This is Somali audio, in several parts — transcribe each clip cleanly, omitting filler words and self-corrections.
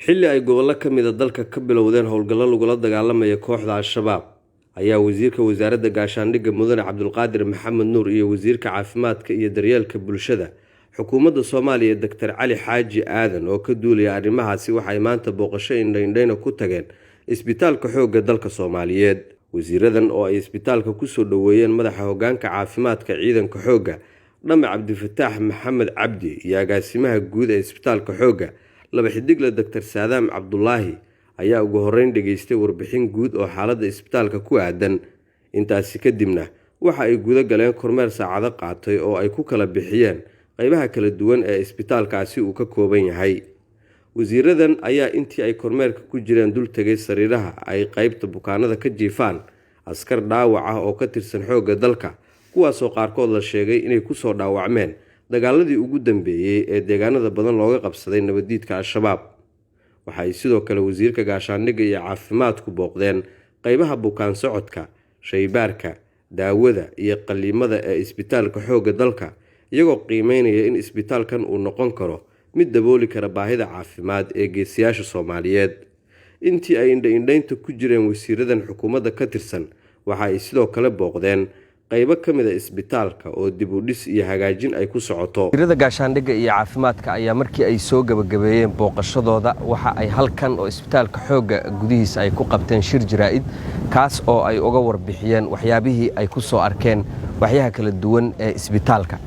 xilli ay gobollo ka mid ah dalka ka bilowdeen howlgallo lagula dagaalamaya kooxda Al-Shabaab ayaa wasiirka wasaaradda gaashaandhigga Mudane Cabdulqaadir Maxamed Nuur iyo wasiirka caafimaadka iyo daryeelka bulshada xukuumadda Soomaaliya Dr. Cali Xaaji Aadan oo ka duulaya arrimahaasi waxay maanta booqasho indhaindhayna ku tageen isbitaalka xoogga dalka Soomaaliyeed. wasiiradan oo ay isbitaalka ku soo dhaweeyeen madaxa hoggaanka caafimaadka ciidanka xoogga Dhame Cabdifataax Maxamed Cabdi iyo agaasimaha guud ee isbitaalka xoogga laba xidigle Dr. Saadam Cabdullaahi ayaa ugu horeyn dhageystay warbixin guud oo xaaladda isbitaalka ku aadan. intaasi kadibna waxa ay guda galeen kormeer saacado qaatay oo ay ku kala bixiyeen qaybaha kala duwan ee isbitaalkaasi uu ka kooban yahay. wasiiradan ayaa intii ay kormeerka ku jireen dul tagay sariiraha ay qaybta bukaanada ka jiifaan askar dhaawac ah oo ka tirsan xoogga dalka, kuwaasoo qaarkood la sheegay inay ku soo dhaawacmeen dagaaladii ugu dambeeyay ee deegaanada badan looga qabsaday nabadiidka Al-Shabaab. waxay sidoo kale wasiirka gaashaandhigga iyo caafimaadku booqdeen qaybaha bukaan socodka, shaybaarka, daawada iyo qaliimada ee isbitaalka xoogga dalka, iyagoo qiimeynaya in isbitaalkan uu noqon karo mid dabooli kara baahida caafimaad ee geesiyaasha Soomaaliyeed. intii ay indhaynta ku jireen wasiiradan xukuumadda ka tirsan waxa ay sidoo kale booqdeen qaybo ka mid ah isbitaalka oo dib u dhis iyo hagaajin ay ku socoto. wasiirada gaashaandhigga iyo caafimaadka ayaa markii ay soo gabagabeeyeen booqashadooda waxa ay halkan oo isbitaalka xoogga gudihiisa ay ku qabteen shir jaraa'id kaas oo ay uga warbixiyeen waxyaabihii ay ku soo arkeen waxyaha kala duwan ee isbitaalka.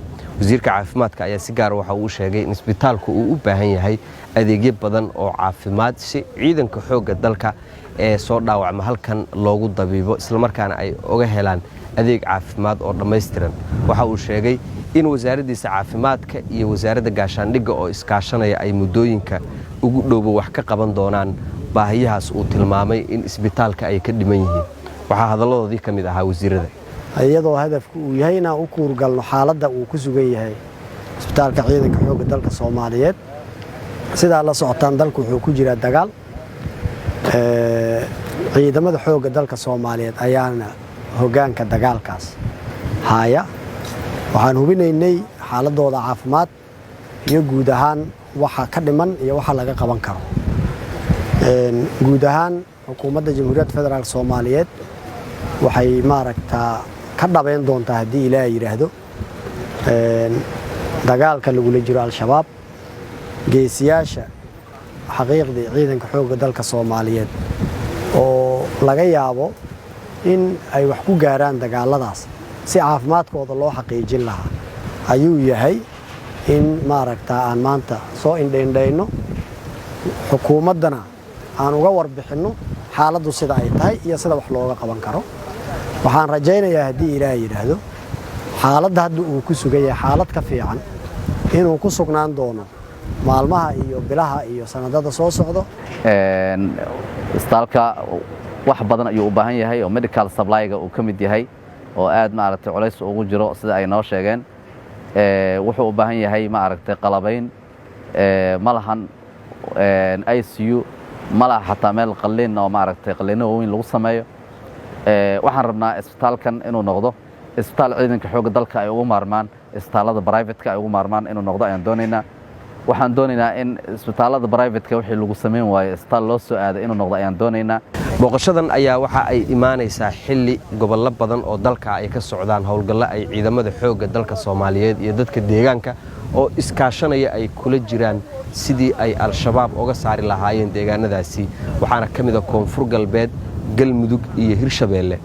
wasiirka caafimaadka ayaa si gaar waxa uu sheegay in isbitaalku uu u baahan yahay adeegyo badan oo caafimaad si ciidanka xoogga dalka ee soo dhaawacma halkan loogu dabiibo isla markaana ay uga helaan adeeg caafimaad oo dhammaystiran. waxa uu sheegay in wasaaraddiisa caafimaadka iyo wasaaradda gaashaandhigga oo iskaashanaya ay muddooyinka ugu dhowba wax ka qaban doonaan baahiyahaas uu tilmaamay in isbitaalka ay ka dhiman yihiin. waxaa hadalladoodii ka mid ahaa wasiirada iyadoo hadafku uu yahay inaan u kuurgalno xaaladda uu ku sugan yahay isbitaalka ciidanka xoogga dalka Soomaaliyeed. sidaa la socotaan dalku wuxuu ku jiraa dagaal, ciidamada xoogga dalka Soomaaliyeed ayaana hoggaanka dagaalkaas haya. waxaan hubinaynay xaaladooda caafimaad iyo guud ahaan waxa ka dhiman iyo waxa laga qaban karo. guud ahaan xukuumadda Jamhuuriyadda Federaalka Soomaaliyeed waxay ka dhabeyn doontaa haddii Ilaahay yiraahdo dagaalka lagula jiro Al-Shabaab. geesiyaasha xaqiiqdii ciidanka xoogga dalka Soomaaliyeed oo laga yaabo in ay wax ku gaaraan dagaaladaas si caafimaadkooda loo xaqiijin lahaa ayuu yahay in aan maanta soo indhaindhayno xukuumaddana aan uga warbixinno xaaladdu sida ay tahay iyo sida wax looga qaban karo. waxaan rajaynayaa haddii Ilaahay yiraahdo xaaladda hadda uu ku sugan yahay xaalad ka fiican inuu ku sugnaan doono maalmaha iyo bilaha iyo sanadada soo socdo. isbitaalka wax badan ayuu u baahan yahay oo medical supply-ga uu ka mid yahay oo aad culays ugu jiro sida ay noo sheegeen. wuxuu u baahan yahay qalabayn, malahan ICU, malaha xataa meel qalliin oo qalliino waaweyn lagu sameeyo. waxaan rabnaa isbitaalkan inuu noqdo isbitaal ciidanka xoogga dalka ay ugu maarmaan isbitaalada private-ka ay ugu maarmaan inuu noqdo ayaan doonaynaa. waxaan doonaynaa in isbitaalada private-ka wixii lagu sameyn waayo isbitaal loo soo aaday inuu noqdo ayaan doonaynaa. booqashadan ayaa waxa ay imaanaysaa xilli gobollo badan oo dalka ay ka socdaan howlgallo ay ciidamada xoogga dalka Soomaaliyeed iyo dadka deegaanka oo iskaashanaya ay kula jiraan sidii ay Al-Shabaab uga saari lahaayeen deegaanadaasi. waxaana ka mid ah Koonfur Galbeed, Galmudug iyo Hirshabeelle.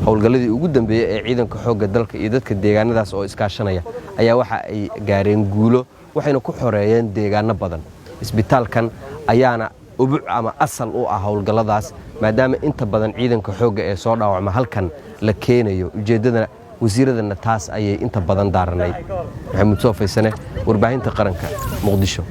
howlgalladii ugu dambeeyay ee ciidanka xoogga dalka iyo dadka deegaanadaas oo iskaashanaya ayaa waxa ay gaareen guulo waxayna ku xoreeyeen deegaano badan. isbitaalkan ayaana ubuc ama asal u ah howlgalladaas maadaama inta badan ciidanka xoogga ee soo dhaawacma halkan la keenayo. ujeeddadana wasiiradana taas ayay inta badan daaranayd. maxamuud Soo Faysane, warbaahinta qaranka, Muqdisho.